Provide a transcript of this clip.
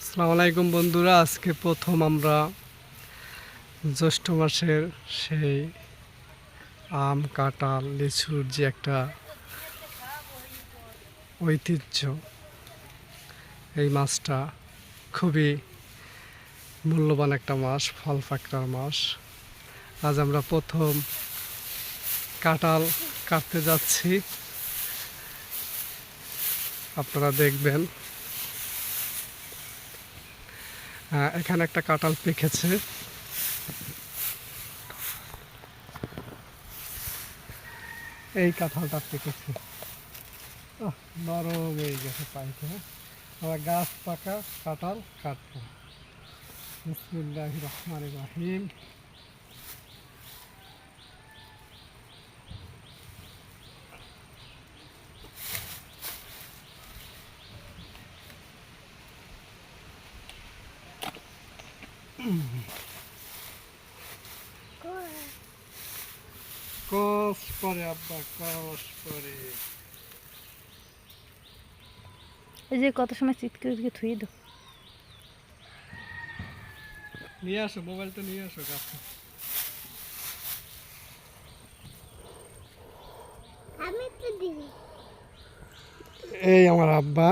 আসসালামু আলাইকুম বন্ধুরা, আজকে প্রথম আমরা জ্যৈষ্ঠ মাসের সেই আম কাঁঠাল লিচুর যে একটা ঐতিহ্য, এই মাসটা খুবই মূল্যবান একটা মাস, ফল পাকড়ার মাস। আজ আমরা প্রথম কাঁঠাল কাটতে যাচ্ছি, আপনারা দেখবেন। এখানে একটা কাঁঠাল পেকেছে, এই কাঁঠালটা পেকেছে, নরম হয়ে গেছে পাইতে। আমরা গাছ পাকা কাঁঠাল কাটবো। বিসমিল্লাহির রহমানির রহিম। কস করে আব্বা, কস করে। এই যে কত সময় চিৎকার দিয়ে থুই দাও। নিয়ে আসো, মোবাইলটা নিয়ে আসো কাছে। এই আমার আব্বা